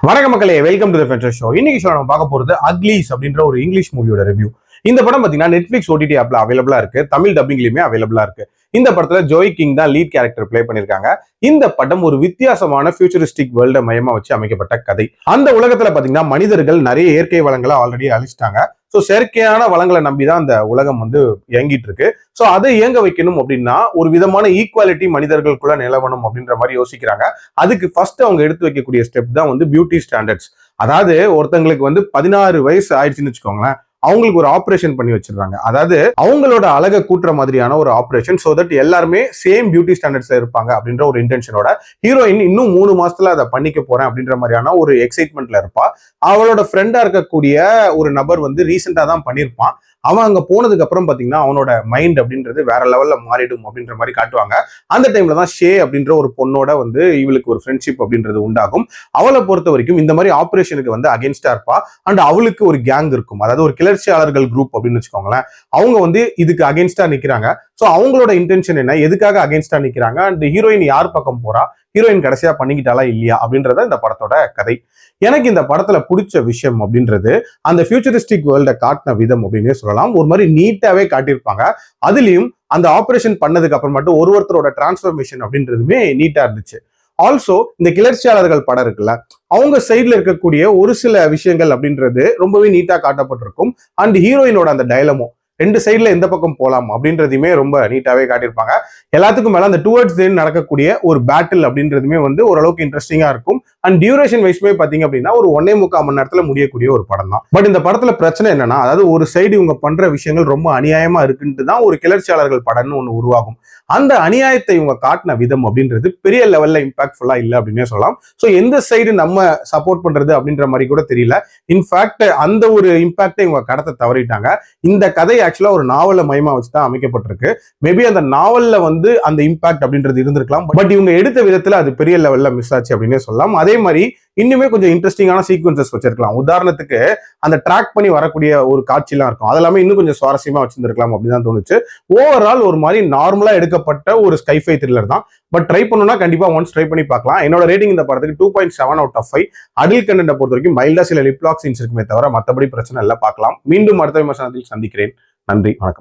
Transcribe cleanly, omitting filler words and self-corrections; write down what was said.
வணக்கம் மக்களே, welcome to the Fender show. இன்னைக்கு ஷோ நம்ம பார்க்க போறது அக்லீஸ் அப்படின்ற ஒரு இங்கிலீஷ் மூவியோட ரிவ்யூ. இந்த படம் பாத்தீங்கன்னா நெட்ஃபிளிக்ஸ் ஓடிடி ஆப்ல அவைலபிளா இருக்கு, தமிழ் டப்பிங்லயுமே அவைலபிளா இருக்கு. இந்த படத்துல ஜோய் கிங் தான் லீட் கேரக்டர் பிளே பண்ணிருக்காங்க. இந்த படம் ஒரு வித்தியாசமான ஃபியூச்சரிஸ்டிக் வேர்ல்ட மையமா வச்சு அமைக்கப்பட்ட கதை. அந்த உலகத்துல பாத்தீங்கன்னா மனிதர்கள் நிறைய இயற்கை வளங்களை ஆல்ரெடி அழிச்சிட்டாங்க. ஸோ செயற்கையான வளங்களை நம்பிதான் அந்த உலகம் இயங்கிட்டு இருக்கு. ஸோ அதை இயங்க வைக்கணும் அப்படின்னா ஒரு விதமான ஈக்குவாலிட்டி மனிதர்களுக்குள்ள நிலவணும் அப்படின்ற மாதிரி யோசிக்கிறாங்க. அதுக்கு ஃபர்ஸ்ட் அவங்க எடுத்து வைக்கக்கூடிய ஸ்டெப் தான் பியூட்டி ஸ்டாண்டர்ட்ஸ். அதாவது ஒருத்தங்களுக்கு 16 வயசு ஆயிடுச்சுன்னு வச்சுக்கோங்களேன், அவங்களுக்கு ஒரு ஆப்ரேஷன் பண்ணி வச்சிருக்காங்க. அதாவது அவங்களோட அழகை கூட்டுற மாதிரியான ஒரு ஆப்ரேஷன், சோ தட் எல்லாருமே சேம் பியூட்டி ஸ்டாண்டர்ட்ஸ்ல இருப்பாங்க அப்படின்ற ஒரு இன்டென்ஷனோட ஹீரோயின் இன்னும் 3 மாசத்துல அதை பண்ணிக்க போறேன் அப்படின்ற மாதிரியான ஒரு எக்ஸைட்மெண்ட்ல இருப்பா. அவளோட ஃப்ரெண்டா இருக்கக்கூடிய ஒரு நபர் ரீசெண்டா தான் பண்ணியிருப்பான். அவன் அங்க போனதுக்கு அப்புறம் பாத்தீங்கன்னா அவனோட மைண்ட் அப்படின்றது வேற லெவல்ல மாறிடும் அப்படின்ற மாதிரி காட்டுவாங்க. அந்த டைம்ல தான் ஷே அப்படின்ற ஒரு பொண்ணோட இவளுக்கு ஒரு ஃப்ரெண்ட்ஷிப் அப்படின்றது உண்டாகும். அவளை பொறுத்த வரைக்கும் இந்த மாதிரி ஆப்ரேஷனுக்கு அகேன்ஸ்டா இருப்பா. அண்ட் அவளுக்கு ஒரு கேங் இருக்கும், அதாவது ஒரு கிளர்ச்சியாளர்கள் குரூப் அப்படின்னு வச்சுக்கோங்களேன். அவங்க இதுக்கு அகேன்ஸ்டா நிக்கிறாங்க. ஸோ அவங்களோட இன்டென்ஷன் என்ன, எதுக்காக அகேன்ஸ்டா நிக்கிறாங்க, அண்ட் ஹீரோயின் யார் பக்கம் போறா, ஹீரோயின் கடைசியா பண்ணிக்கிட்டாலா இல்லையா அப்படின்றத இந்த படத்தோட கதை. எனக்கு இந்த படத்துல பிடிச்ச விஷயம் அப்படின்றது அந்த ஃபியூச்சரிஸ்டிக் வேர்ல்ட காட்டின விதம் அப்படின்னே சொல்லலாம். ஒரு மாதிரி நீட்டாவே காட்டியிருப்பாங்க. அதுலயும் அந்த ஆபரேஷன் பண்ணதுக்கு அப்புறம் மட்டும் ஒருத்தரோட டிரான்ஸ்ஃபர்மேஷன் அப்படின்றதுமே நீட்டா இருந்துச்சு. ஆல்சோ இந்த கிளர்ச்சியாளர்கள் படம் இருக்குல்ல, அவங்க சைட்ல இருக்கக்கூடிய ஒரு சில விஷயங்கள் அப்படின்றது ரொம்பவே நீட்டா காட்டப்பட்டிருக்கும். அண்ட் ஹீரோயினோட அந்த டைலமோ ரெண்டு சைட்ல எந்த பக்கம் போலாம் அப்படின்றதுமே ரொம்ப நீட்டாவே காட்டியிருப்பாங்க. எல்லாத்துக்கும் மேல அந்த டுவர்ட்ஸ் தென் நடக்கக்கூடிய ஒரு பேட்டில் அப்படின்றதுமே ஓரளவுக்கு இன்ட்ரெஸ்டிங்கா இருக்கும். அண்ட் டியூரேஷன் வைஸ்மே பாத்தீங்க அப்படின்னா ஒரு 1.25 மணி நேரத்துல முடியக்கூடிய ஒரு படம் தான். பட் இந்த படத்துல பிரச்சனை என்னன்னா, அதாவது ஒரு சைடு இவங்க பண்ற விஷயங்கள் ரொம்ப அநியாயமா இருக்குன்ட்டு தான் ஒரு கிளர்ச்சியாளர்கள் படம்னு ஒண்ணு உருவாகும். அந்த அநியாயத்தை இவங்க காட்டின விதம் அப்படின்றது பெரிய லெவல்ல இம்பாக்ட்ஃபுல்லா இல்லை அப்படின்னே சொல்லலாம். ஸோ எந்த சைடு நம்ம சப்போர்ட் பண்றது அப்படின்ற மாதிரி கூட தெரியல. இன்ஃபேக்ட் அந்த ஒரு இம்பாக்டை இவங்க கடத்த தவறிட்டாங்க. இந்த கதை ஆக்சுவலா ஒரு நாவலை மையமா வச்சுதான் அமைக்கப்பட்டிருக்கு. மேபி அந்த நாவல்ல அந்த இம்பாக்ட் அப்படின்றது இருந்திருக்கலாம். பட் இவங்க எடுத்த விதத்துல அது பெரிய லெவல்ல மிஸ் ஆச்சு அப்படின்னே சொல்லலாம். அதே மாதிரி இன்னுமே கொஞ்சம் இன்ட்ரெஸ்டிங்கான சீக்வன்சஸ் வச்சிருக்கலாம். உதாரணத்துக்கு அந்த ட்ராக் பண்ணி வரக்கூடிய ஒரு காட்சிலாம் இருக்கும், அதெல்லாமே இன்னும் கொஞ்சம் சுவாரஸ்யமா வச்சிருந்திருக்கலாம் அப்படின்னு தோணுச்சு. ஓவரால் ஒரு மாதிரி நார்மலா எடுக்கப்பட்ட ஒரு ஸ்கைஃபை த்ரில்லர் தான். பட் ட்ரை பண்ணணும்னா கண்டிப்பா ஒன்ஸ் ட்ரை பண்ணி பார்க்கலாம். என்னோட ரேட்டிங் இந்த படத்துக்கு 2.7 out of 5. அடல்ட் கண்டென்ட் பொறுத்த வரைக்கும் மைல்டா சில லிப்லாக் சீன்ஸ் இருக்குமே தவிர மற்றபடி பிரச்சனை இல்லை, பார்க்கலாம். மீண்டும் அடுத்த விமர்சனத்தில் சந்திக்கிறேன். நன்றி, வணக்கம்.